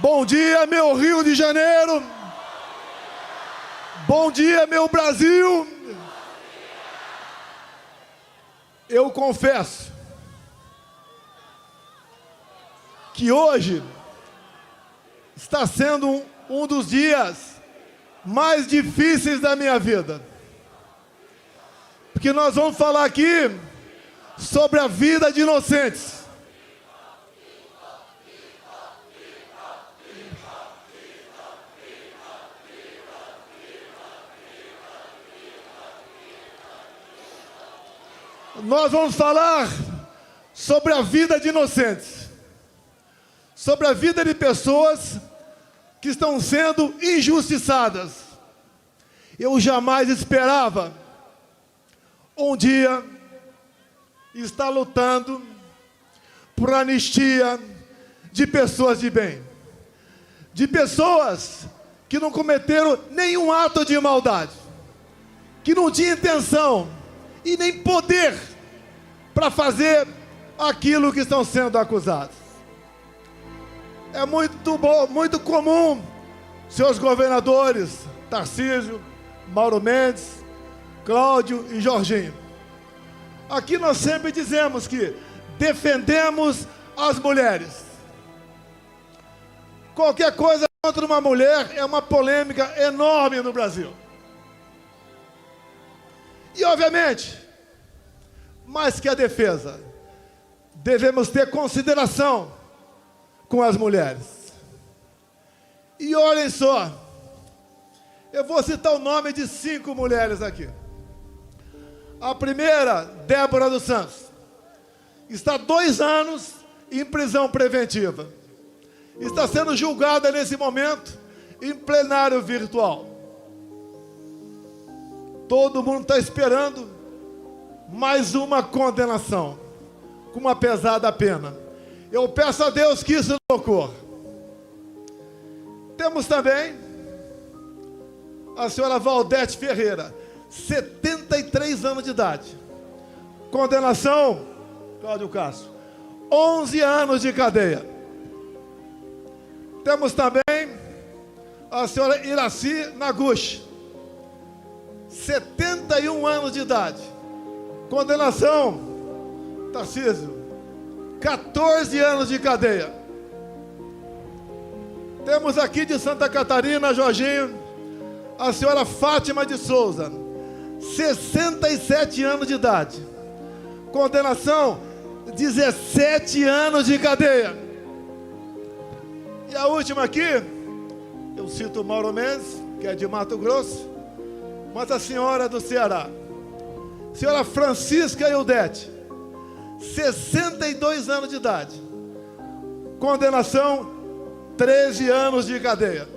Bom dia, meu Rio de Janeiro. Bom dia, meu Brasil. Eu confesso que hoje está sendo um dos dias mais difíceis da minha vida. Porque nós vamos falar aqui sobre a vida de inocentes. Nós vamos falar sobre a vida de inocentes, sobre a vida de pessoas que estão sendo injustiçadas. Eu jamais esperava um dia estar lutando por anistia de pessoas de bem, de pessoas que não cometeram nenhum ato de maldade, que não tinham intenção e nem poder para fazer aquilo que estão sendo acusados. É muito comum seus governadores, Tarcísio, Mauro Mendes, Cláudio e Jorginho. Aqui nós sempre dizemos que defendemos as mulheres. Qualquer coisa contra uma mulher é uma polêmica enorme no Brasil. E, obviamente, mais que a defesa, devemos ter consideração com as mulheres. E olhem só, eu vou citar o nome de 5 mulheres aqui. A primeira, Débora dos Santos, está 2 anos em prisão preventiva. Está sendo julgada nesse momento em plenário virtual. Todo mundo está esperando mais uma condenação, com uma pesada pena. Eu peço a Deus que isso não ocorra. Temos também a senhora Valdete Ferreira, 73 anos de idade. Condenação, Cláudio Castro, 11 anos de cadeia. Temos também a senhora Iraci Naguchi, 71 anos de idade. Condenação, Tarcísio, 14 anos de cadeia. Temos aqui de Santa Catarina, Jorginho, a senhora Fátima de Souza, 67 anos de idade. Condenação, 17 anos de cadeia. E a última aqui, eu cito o Mauro Mendes, que é de Mato Grosso, mas a senhora do Ceará, senhora Francisca Ildete, 62 anos de idade. Condenação, 13 anos de cadeia.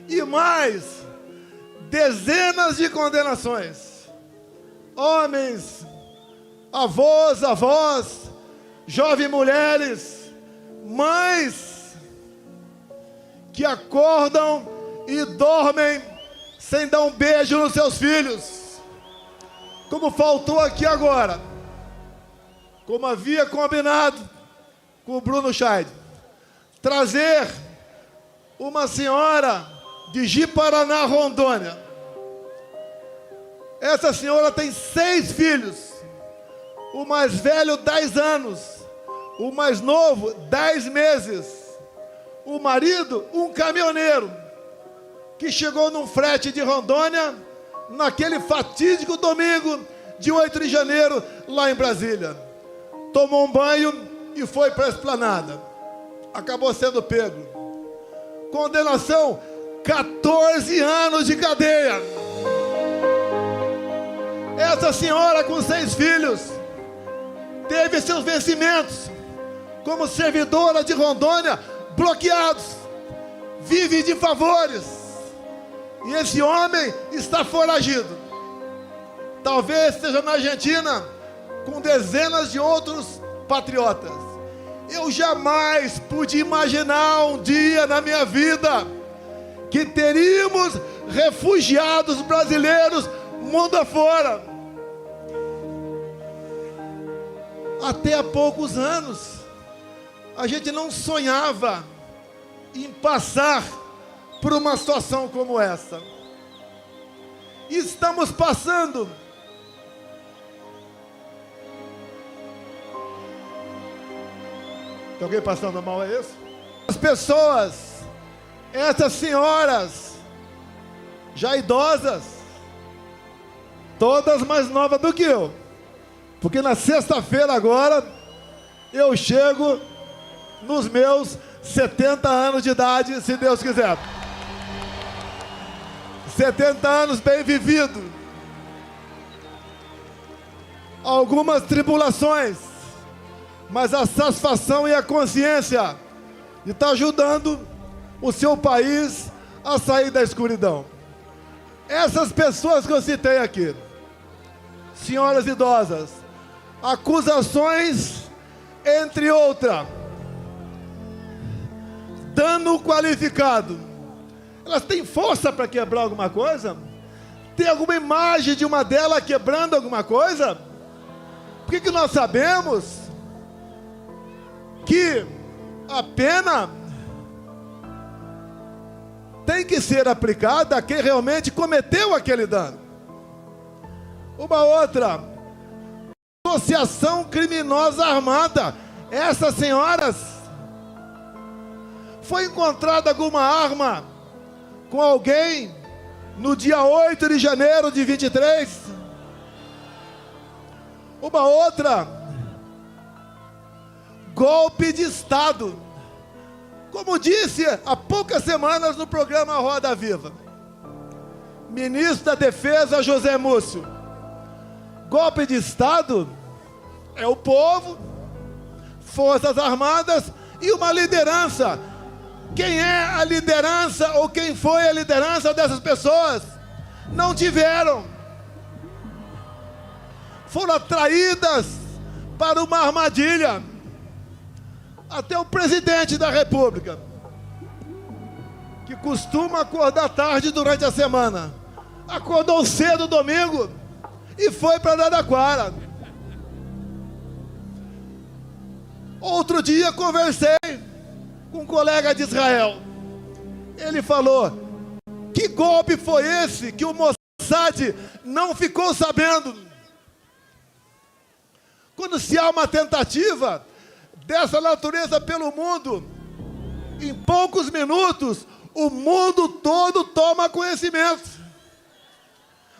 E mais dezenas de condenações. Homens, avós, jovens mulheres, mães que acordam e dormem sem dar um beijo nos seus filhos, como faltou aqui agora, como havia combinado com o Bruno Scheid, trazer uma senhora de Ji-Paraná, Rondônia. Essa senhora tem 6 filhos, o mais velho 10 anos, o mais novo 10 meses, o marido um caminhoneiro, que chegou num frete de Rondônia, naquele fatídico domingo de 8 de janeiro, lá em Brasília. Tomou um banho e foi para a esplanada. Acabou sendo pego. Condenação, 14 anos de cadeia. Essa senhora com 6 filhos teve seus vencimentos como servidora de Rondônia bloqueados. Vive de favores. E esse homem está foragido. Talvez esteja na Argentina com dezenas de outros patriotas. Eu jamais pude imaginar um dia na minha vida que teríamos refugiados brasileiros mundo afora. Até há poucos anos, A gente não sonhava em passar por uma situação como essa. E estamos passando. Tem alguém passando mal, é isso? As pessoas, essas senhoras, já idosas, todas mais novas do que eu. Porque na sexta-feira agora, eu chego nos meus 70 anos de idade, se Deus quiser. 70 anos bem vivido. Algumas tribulações, mas a satisfação e a consciência de estar ajudando o seu país a sair da escuridão. Essas pessoas que eu citei aqui, senhoras idosas, acusações, entre outras, dano qualificado. Elas têm força para quebrar alguma coisa? Tem alguma imagem de uma delas quebrando alguma coisa? Por que nós sabemos que a pena tem que ser aplicada a quem realmente cometeu aquele dano? Uma outra, associação criminosa armada. Essas senhoras, foi encontrada alguma arma com alguém no dia 8 de janeiro de 23? Uma outra, golpe de Estado. Como disse há poucas semanas no programa Roda Viva, ministro da Defesa José Múcio, golpe de Estado é o povo, Forças Armadas e uma liderança. Quem é a liderança ou quem foi a liderança dessas pessoas? Não tiveram. Foram atraídas para uma armadilha. Até o presidente da República, que costuma acordar tarde durante a semana, acordou cedo domingo e foi para Araraquara. Outro dia conversei com um colega de Israel. Ele falou: que golpe foi esse que o Mossad não ficou sabendo? Quando se há uma tentativa dessa natureza pelo mundo, em poucos minutos, o mundo todo toma conhecimento.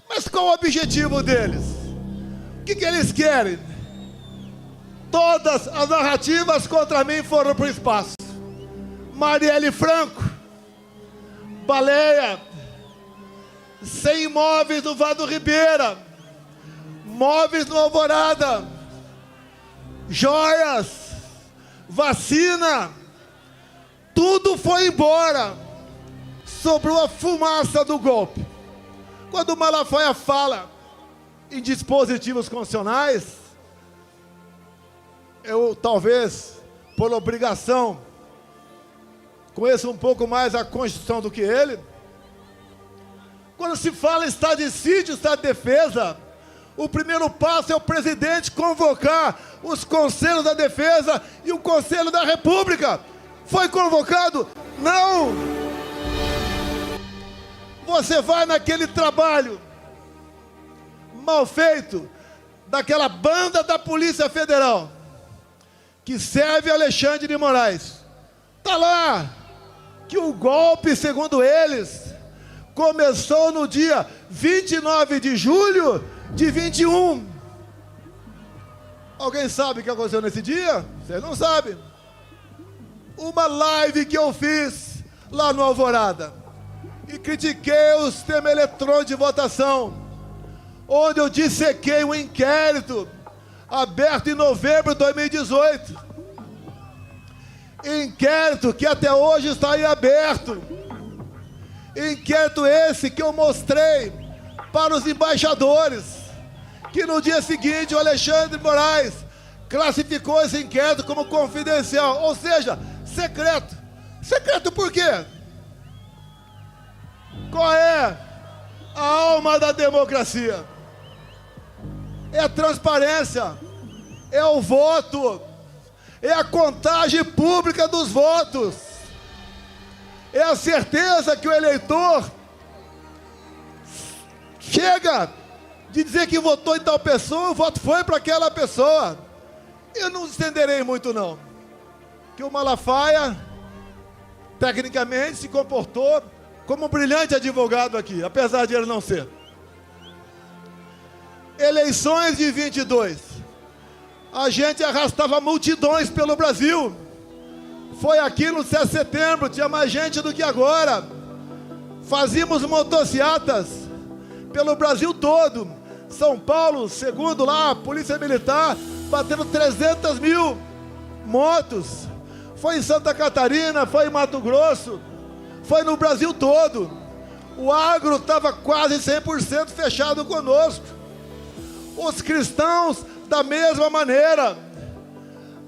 Mas qual o objetivo deles? O que eles querem? Todas as narrativas contra mim foram para o espaço. Marielle Franco, baleia, 100 imóveis no Vado Ribeira, móveis no Alvorada, joias, vacina, tudo foi embora. Sobrou a fumaça do golpe. Quando o Malafaia fala em dispositivos constitucionais, eu talvez, por obrigação, conheço um pouco mais a Constituição do que ele. Quando se fala em estado de sítio, estado de defesa, o primeiro passo é o presidente convocar os conselhos da defesa e o Conselho da República. Foi convocado? Não! Você vai naquele trabalho mal feito daquela banda da Polícia Federal que serve Alexandre de Moraes. Está lá que o golpe, segundo eles, começou no dia 29 de julho de 21. Alguém sabe o que aconteceu nesse dia? Você não sabe. Uma live que eu fiz lá no Alvorada e critiquei o sistema eletrônico de votação, onde eu dissequei um inquérito aberto em novembro de 2018. Inquérito que até hoje está em aberto. Inquérito esse que eu mostrei para os embaixadores, que no dia seguinte o Alexandre de Moraes classificou esse inquérito como confidencial, ou seja, secreto. Secreto por quê? Qual é a alma da democracia? É a transparência, é o voto, é a contagem pública dos votos, é a certeza que o eleitor chega de dizer que votou em tal pessoa, o voto foi para aquela pessoa. Eu não estenderei muito não, que o Malafaia, tecnicamente, se comportou como um brilhante advogado aqui, apesar de ele não ser. Eleições de 22, a gente arrastava multidões pelo Brasil. Foi aqui no 7 de setembro, tinha mais gente do que agora. Fazíamos motocicletas pelo Brasil todo. São Paulo, segundo lá, a Polícia Militar, batendo 300 mil motos. Foi em Santa Catarina, foi em Mato Grosso, foi no Brasil todo. O agro estava quase 100% fechado conosco. Os cristãos, da mesma maneira.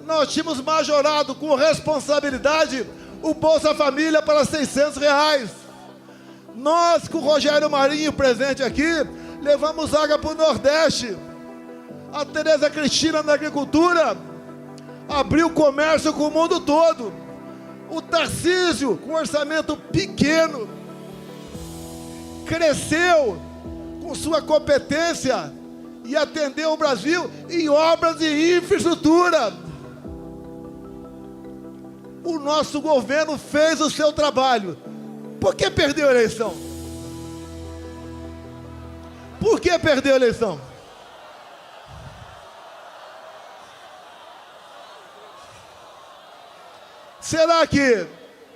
Nós tínhamos majorado com responsabilidade o Bolsa Família para R$600. Nós, com o Rogério Marinho presente aqui, levamos água para o Nordeste. A Tereza Cristina na agricultura abriu comércio com o mundo todo. O Tarcísio, com orçamento pequeno, cresceu com sua competência e atendeu o Brasil em obras de infraestrutura. O nosso governo fez o seu trabalho. Por que perdeu a eleição? Por que perdeu a eleição? Será que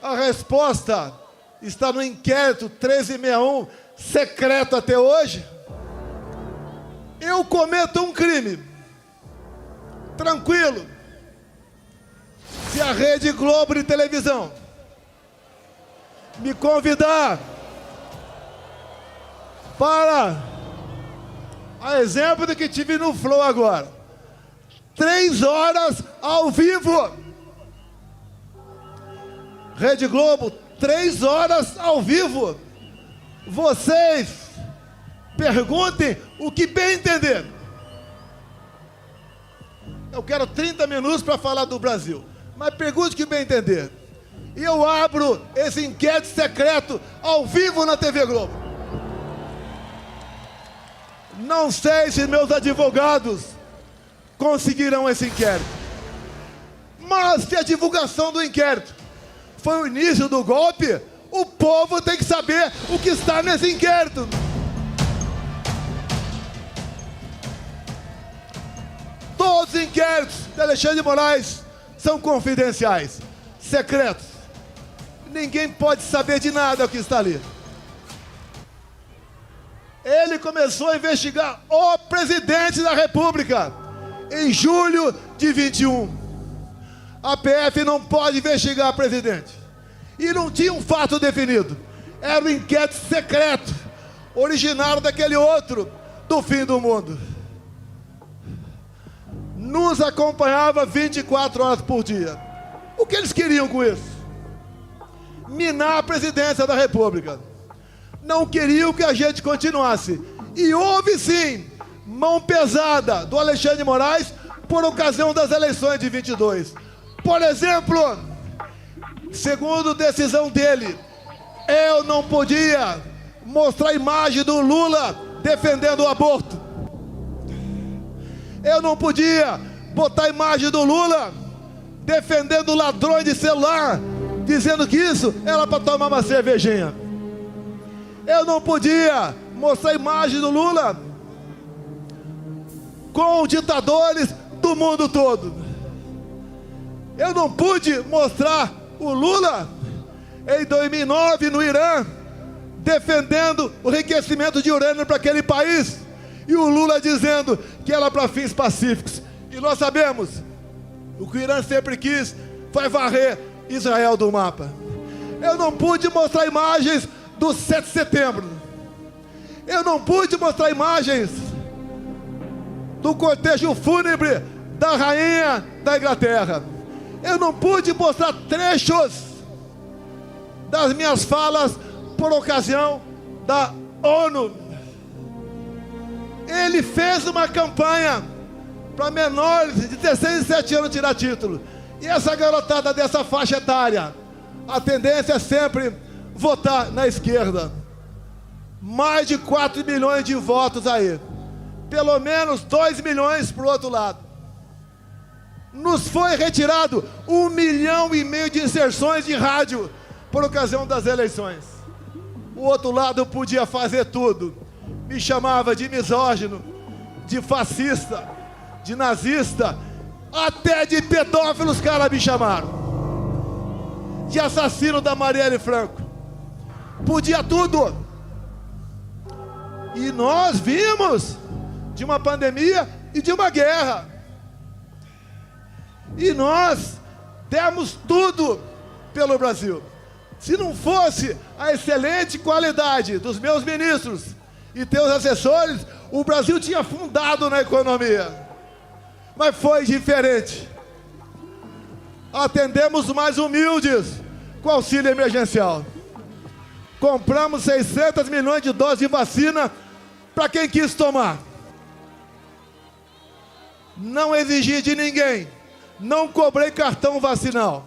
a resposta está no inquérito 1361, secreto até hoje? Eu cometo um crime, tranquilo, se a Rede Globo de televisão me convidar para, a exemplo do que tive no Flow agora, 3 horas ao vivo, Rede Globo, 3 horas ao vivo, vocês perguntem o que bem entender. Eu quero 30 minutos para falar do Brasil, mas pergunte o que bem entender. E eu abro esse inquérito secreto ao vivo na TV Globo. Não sei se meus advogados conseguirão esse inquérito, mas se a divulgação do inquérito foi o início do golpe, o povo tem que saber o que está nesse inquérito. Todos os inquéritos de Alexandre de Moraes são confidenciais, secretos. Ninguém pode saber de nada o que está ali. Ele começou a investigar o presidente da República em julho de 21. A PF não pode investigar o presidente. E não tinha um fato definido. Era um inquérito secreto, originário daquele outro, do fim do mundo. Nos acompanhava 24 horas por dia. O que eles queriam com isso? Minar a presidência da República. Não queriam que a gente continuasse. E houve sim mão pesada do Alexandre de Moraes por ocasião das eleições de 22. Por exemplo, segundo decisão dele, eu não podia mostrar a imagem do Lula defendendo o aborto. Eu não podia botar a imagem do Lula defendendo ladrões de celular, dizendo que isso era para tomar uma cervejinha. Eu não podia mostrar a imagem do Lula com ditadores do mundo todo. Eu não pude mostrar o Lula em 2009 no Irã defendendo o enriquecimento de urânio para aquele país, e o Lula dizendo que era para fins pacíficos. E nós sabemos, o que o Irã sempre quis foi varrer Israel do mapa. Eu não pude mostrar imagens do 7 de setembro. Eu não pude mostrar imagens do cortejo fúnebre da rainha da Inglaterra. Eu não pude mostrar trechos das minhas falas por ocasião da ONU. Ele fez uma campanha para menores de 16 e 17 anos tirar título. E essa garotada dessa faixa etária, a tendência é sempre votar na esquerda. Mais de 4 milhões de votos aí. Pelo menos 2 milhões para o outro lado. Nos foi retirado 1,5 milhão de inserções de rádio por ocasião das eleições. O outro lado podia fazer tudo. Me chamava de misógino, de fascista, de nazista, até de pedófilos, cara, me chamaram. De assassino da Marielle Franco. Podia tudo. E nós vimos de uma pandemia e de uma guerra. E nós demos tudo pelo Brasil. Se não fosse a excelente qualidade dos meus ministros e teus assessores, o Brasil tinha afundado na economia. Mas foi diferente. Atendemos os mais humildes com auxílio emergencial. Compramos 600 milhões de doses de vacina para quem quis tomar. Não exigi de ninguém. Não cobrei cartão vacinal.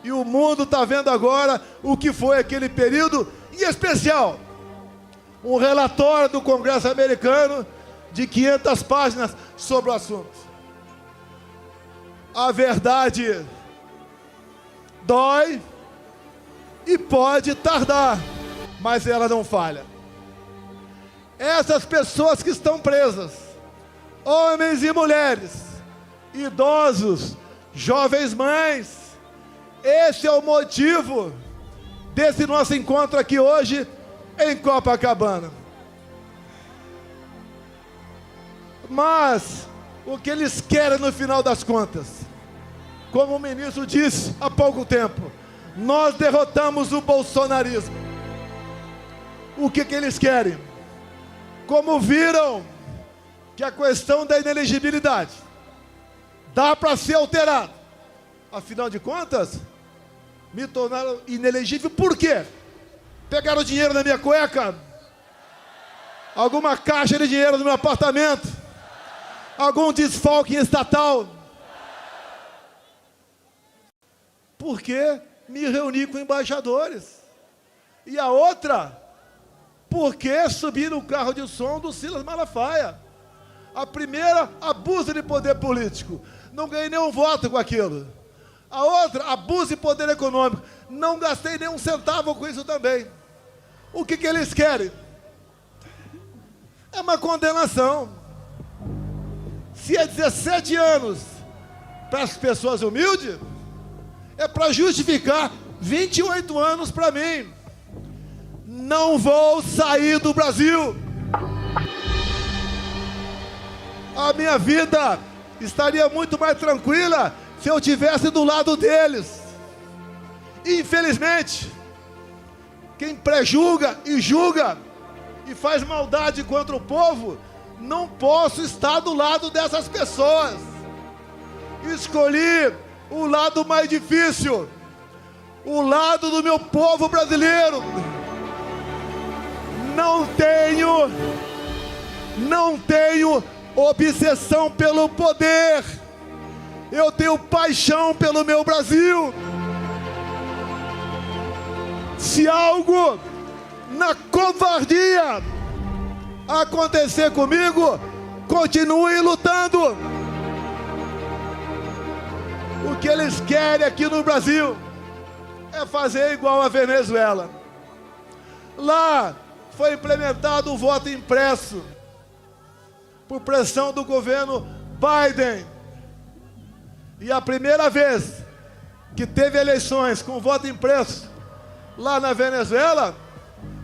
E o mundo está vendo agora o que foi aquele período, em especial, um relatório do Congresso americano de 500 páginas sobre o assunto. A verdade dói e pode tardar, mas ela não falha. Essas pessoas que estão presas, homens e mulheres, idosos, jovens mães, esse é o motivo desse nosso encontro aqui hoje em Copacabana. Mas o que eles querem no final das contas, como o ministro disse há pouco tempo, nós derrotamos o bolsonarismo. O que eles querem? Como viram que a questão da inelegibilidade dá para ser alterada, afinal de contas, me tornaram inelegível. Por quê? Pegaram dinheiro na minha cueca? Alguma caixa de dinheiro no meu apartamento? Algum desfalque estatal? Porque me reuni com embaixadores. E a outra, porque subi no carro de som do Silas Malafaia. A primeira, abuso de poder político. Não ganhei nenhum voto com aquilo. A outra, abuso de poder econômico. Não gastei nenhum centavo com isso também. O que eles querem? É uma condenação. Se é 17 anos para as pessoas humildes, é para justificar 28 anos para mim. Não vou sair do Brasil. A minha vida estaria muito mais tranquila se eu estivesse do lado deles. Infelizmente, quem prejulga e julga e faz maldade contra o povo, não posso estar do lado dessas pessoas. Escolhi o lado mais difícil, o lado do meu povo brasileiro. Não tenho obsessão pelo poder. Eu tenho paixão pelo meu Brasil. Se algo na covardia acontecer comigo, continue lutando. O que eles querem aqui no Brasil é fazer igual a Venezuela. Lá foi implementado o voto impresso por pressão do governo Biden. E a primeira vez que teve eleições com voto impresso lá na Venezuela,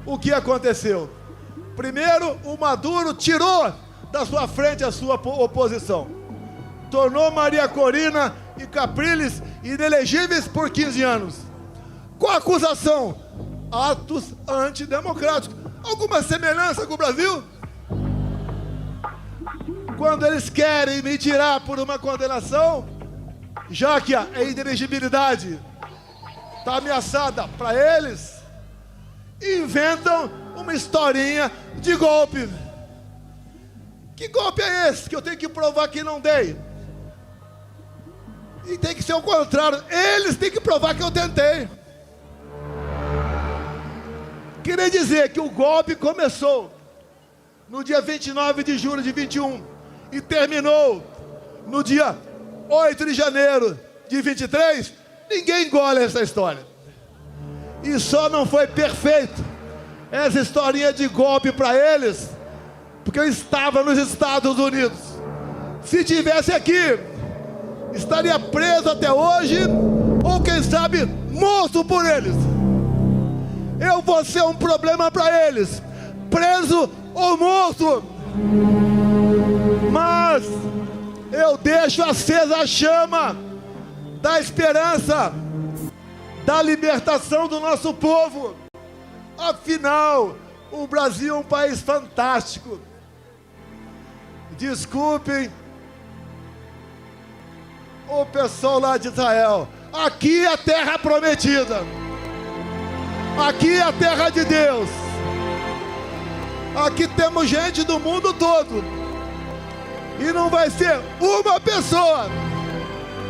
o que aconteceu? Primeiro, o Maduro tirou da sua frente a sua oposição. Tornou Maria Corina e Capriles inelegíveis por 15 anos. Qual a acusação? Atos antidemocráticos. Alguma semelhança com o Brasil? Quando eles querem me tirar por uma condenação, já que a inelegibilidade está ameaçada para eles, inventam uma historinha de golpe. Que golpe é esse que eu tenho que provar que não dei? E tem que ser o contrário. Eles têm que provar que eu tentei. Queria dizer que o golpe começou no dia 29 de julho de 21 e terminou no dia 8 de janeiro de 23. Ninguém engole essa história. E só não foi perfeito essa historinha de golpe para eles, porque eu estava nos Estados Unidos. Se tivesse aqui, estaria preso até hoje, ou quem sabe, morto por eles. Eu vou ser um problema para eles, preso ou morto. Mas eu deixo acesa a chama da esperança, da libertação do nosso povo. Afinal, o Brasil é um país fantástico. Desculpem o pessoal lá de Israel. Aqui é a terra prometida. Aqui é a terra de Deus. Aqui temos gente do mundo todo. E não vai ser uma pessoa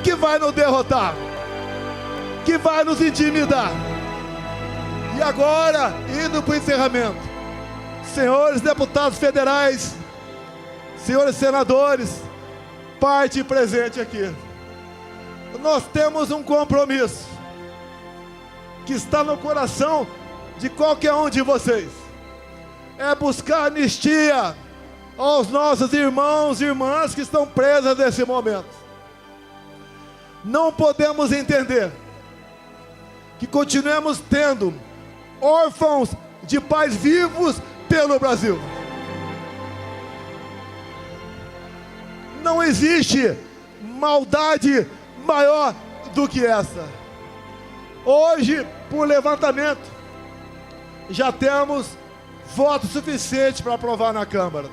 que vai nos derrotar, que vai nos intimidar. E agora, indo para o encerramento, senhores deputados federais, senhores senadores, parte presente aqui, nós temos um compromisso que está no coração de qualquer um de vocês. É buscar anistia aos nossos irmãos e irmãs que estão presas nesse momento. Não podemos entender que continuemos tendo órfãos de pais vivos pelo Brasil. Não existe maldade maior do que essa. Hoje, por levantamento, já temos voto suficiente para aprovar na Câmara.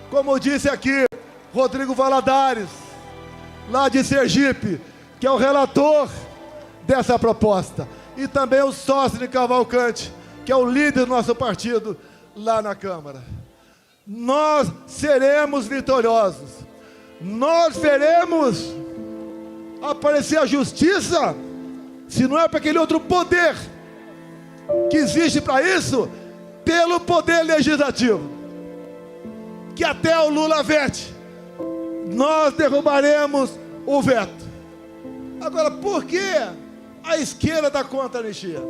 Como disse aqui Rodrigo Valadares, lá de Sergipe, que é o relator dessa proposta, e também o sócio de Cavalcante, que é o líder do nosso partido lá na Câmara. Nós seremos vitoriosos. Nós veremos aparecer a justiça, se não é para aquele outro poder que existe para isso, pelo poder legislativo, que até o Lula vete. Nós derrubaremos o veto. Agora, por que a esquerda está contra a anistia?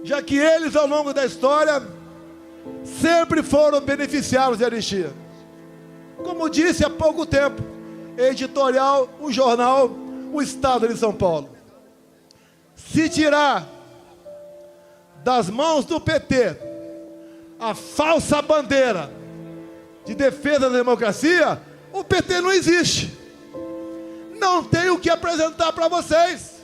Já que eles, ao longo da história, sempre foram beneficiários de anistia. Como disse há pouco tempo, editorial, o jornal O Estado de São Paulo. Se tirar das mãos do PT a falsa bandeira de defesa da democracia, o PT não existe. Não tem o que apresentar para vocês.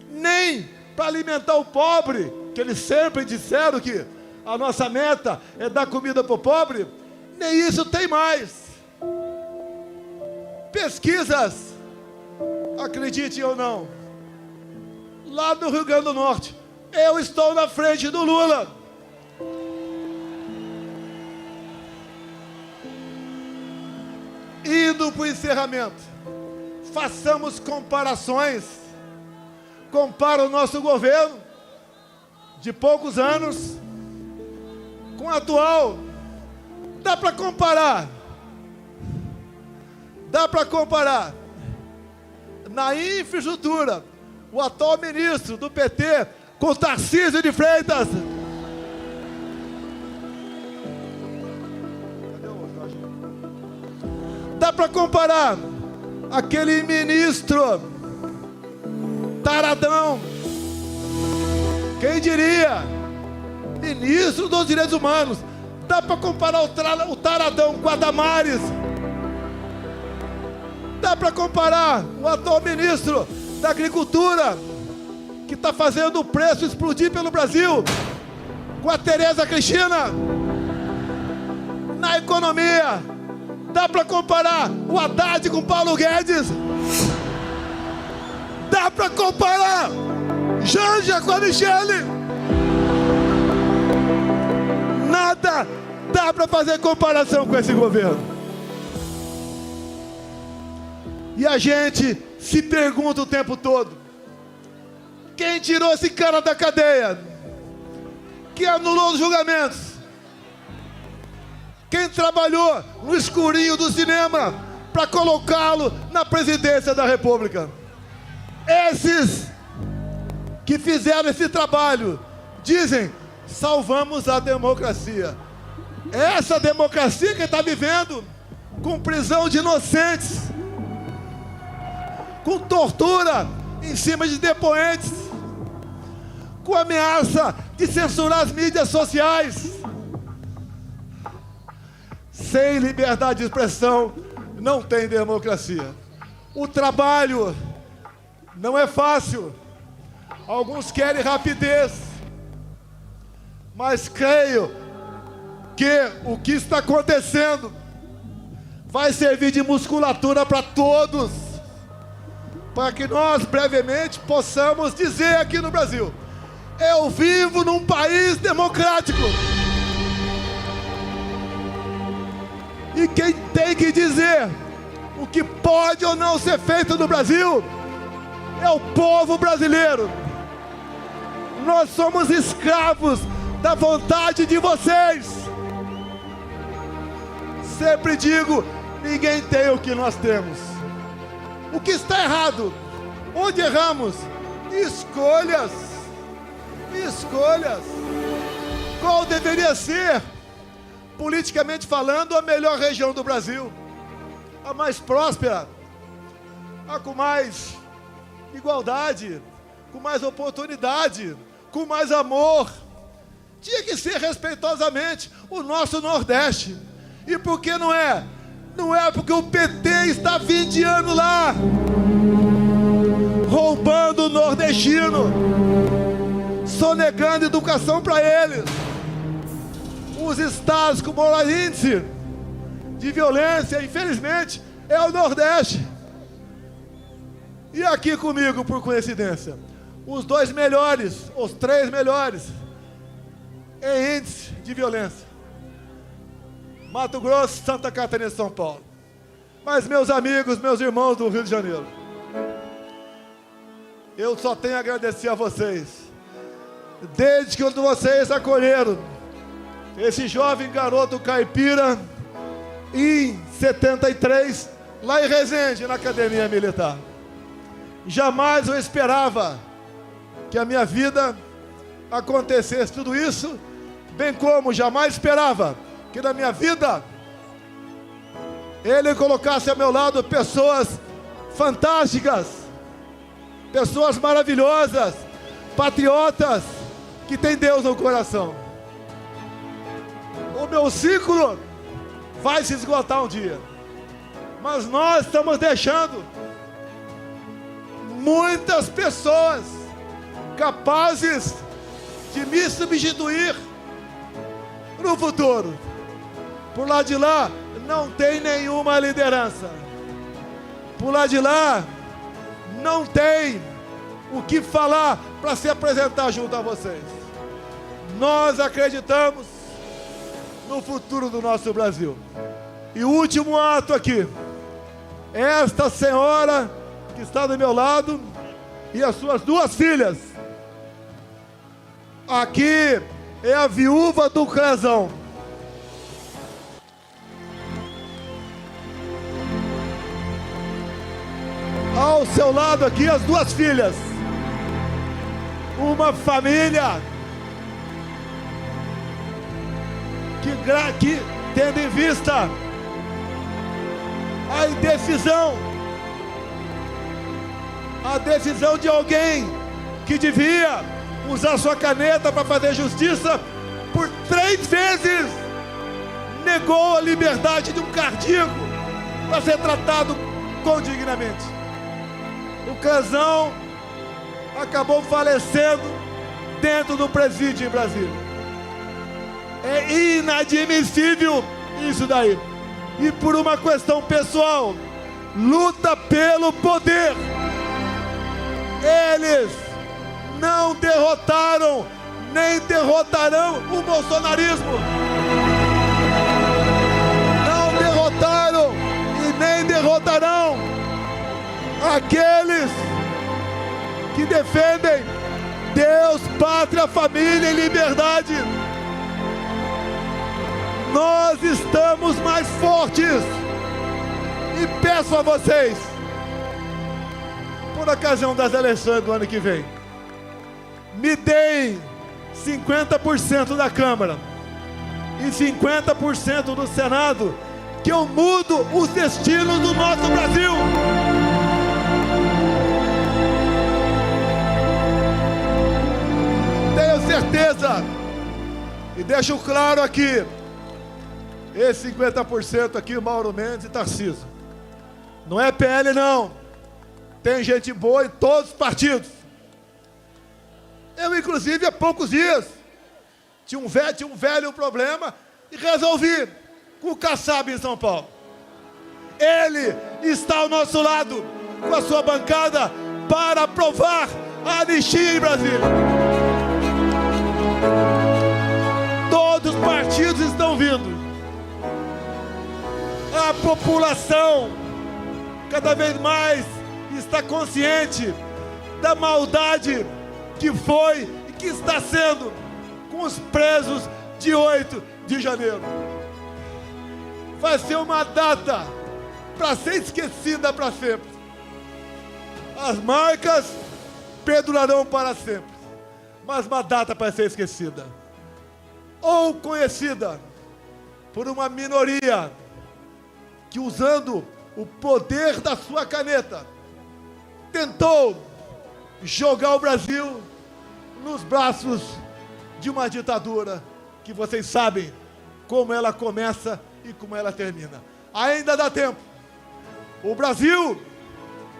Nem para alimentar o pobre, que eles sempre disseram que a nossa meta é dar comida para o pobre, nem isso tem mais. Pesquisas, acreditem ou não, lá no Rio Grande do Norte, eu estou na frente do Lula. Indo para o encerramento, façamos comparações. Compara o nosso governo de poucos anos com o atual. Dá para comparar. Dá para comparar. Na infraestrutura, o atual ministro do PT com Tarcísio de Freitas. Dá para comparar aquele ministro taradão, quem diria, ministro dos Direitos Humanos. Dá para comparar o taradão com a Damares. Dá para comparar o atual ministro da Agricultura, que está fazendo o preço explodir pelo Brasil, com a Tereza Cristina. Na economia, dá para comparar o Haddad com Paulo Guedes. Dá para comparar Janja com a Michele. Nada dá para fazer comparação com esse governo. E a gente se pergunta o tempo todo: quem tirou esse cara da cadeia? Quem anulou os julgamentos? Quem trabalhou no escurinho do cinema para colocá-lo na presidência da República? Esses que fizeram esse trabalho dizem: salvamos a democracia. Essa democracia que está vivendo com prisão de inocentes, com tortura em cima de depoentes, com ameaça de censurar as mídias sociais. Sem liberdade de expressão não tem democracia. O trabalho não é fácil. Alguns querem rapidez, mas creio que o que está acontecendo vai servir de musculatura para todos, para que nós brevemente possamos dizer aqui no Brasil: eu vivo num país democrático. E quem tem que dizer o que pode ou não ser feito no Brasil é o povo brasileiro. Nós somos escravos da vontade de vocês. Sempre digo: ninguém tem o que nós temos. O que está errado? Onde erramos? Escolhas. Escolhas. Qual deveria ser, politicamente falando, a melhor região do Brasil? A mais próspera, a com mais igualdade, com mais oportunidade, com mais amor. Tinha que ser respeitosamente o nosso Nordeste. E por que não é? Não é porque o PT está há 20 anos lá, roubando o nordestino, sonegando educação para eles. Os estados com maior índice de violência, infelizmente, é o Nordeste. E aqui comigo, por coincidência, os 2 melhores, os 3 melhores em índice de violência: Mato Grosso, Santa Catarina e São Paulo. Mas, meus amigos, meus irmãos do Rio de Janeiro, eu só tenho a agradecer a vocês. Desde que vocês acolheram esse jovem garoto caipira em 73, lá em Resende, na Academia Militar, jamais eu esperava que a minha vida acontecesse tudo isso, bem como jamais esperava que na minha vida ele colocasse ao meu lado pessoas fantásticas, pessoas maravilhosas, patriotas, que têm Deus no coração. O meu ciclo vai se esgotar um dia, mas nós estamos deixando muitas pessoas capazes de me substituir no futuro. Por lá de lá não tem nenhuma liderança. Por lá de lá não tem o que falar para se apresentar junto a vocês. Nós acreditamos no futuro do nosso Brasil. E o último ato aqui, esta senhora que está do meu lado e as suas 2 filhas. Aqui é a viúva do Crezão. Ao seu lado aqui as 2 filhas. Uma família que tendo em vista a decisão de alguém que devia usar sua caneta para fazer justiça, por 3 vezes negou a liberdade de um cardíaco para ser tratado condignamente. O Crezão acabou falecendo dentro do presídio em Brasília. É inadmissível isso daí. E por uma questão pessoal, luta pelo poder. Eles não derrotaram, nem derrotarão o bolsonarismo. Não derrotaram e nem derrotarão aqueles que defendem Deus, pátria, família e liberdade. Nós estamos mais fortes. E peço a vocês, por ocasião das eleições do ano que vem, me deem 50% da Câmara e 50% do Senado, que eu mudo os destinos do nosso Brasil. Tenho certeza, e deixo claro aqui, esse 50% aqui, Mauro Mendes e Tarcísio, não é PL não, tem gente boa em todos os partidos. Eu, inclusive, há poucos dias, tinha um velho problema e resolvi com o Kassab em São Paulo. Ele está ao nosso lado, com a sua bancada, para aprovar a anistia em Brasília. Todos os partidos estão vindo. A população cada vez mais está consciente da maldade que foi e que está sendo com os presos de 8 de janeiro. Vai ser uma data para ser esquecida para sempre. As marcas perdurarão para sempre, mas uma data para ser esquecida ou conhecida por uma minoria que, usando o poder da sua caneta, tentou jogar o Brasil nos braços de uma ditadura que vocês sabem como ela começa e como ela termina. Ainda dá tempo. O Brasil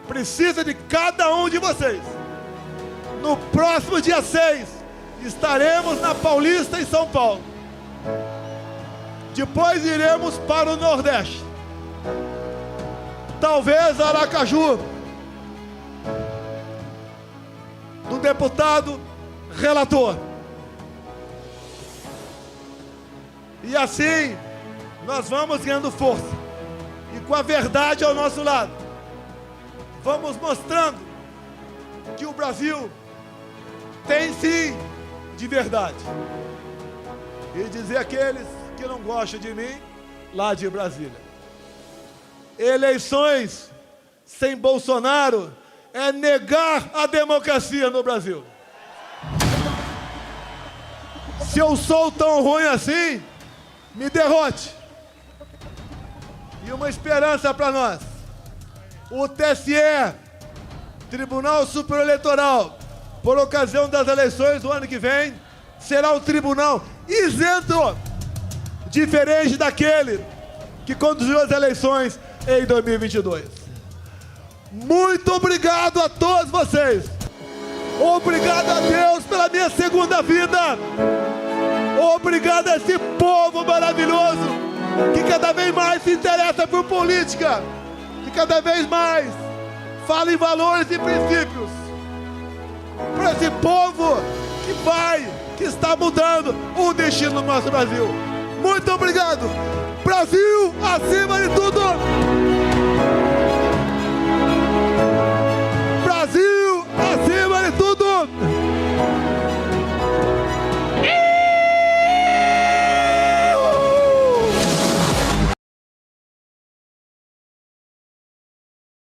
precisa de cada um de vocês. No próximo dia 6, estaremos na Paulista, em São Paulo. Depois iremos para o Nordeste. Talvez Aracaju, do deputado relator. E assim nós vamos ganhando força. E com a verdade ao nosso lado, vamos mostrando que o Brasil tem sim de verdade. E dizer àqueles que não gostam de mim, lá de Brasília: eleições sem Bolsonaro é negar a democracia no Brasil. Se eu sou tão ruim assim, me derrote. E uma esperança para nós: o TSE, Tribunal Superior Eleitoral, por ocasião das eleições do ano que vem, será um tribunal isento, diferente daquele que conduziu as eleições em 2022. Muito obrigado a todos vocês. Obrigado a Deus pela minha segunda vida. Obrigado a esse povo maravilhoso que cada vez mais se interessa por política, que cada vez mais fala em valores e princípios. Para esse povo que está mudando o destino do nosso Brasil. Muito obrigado. Brasil acima de tudo.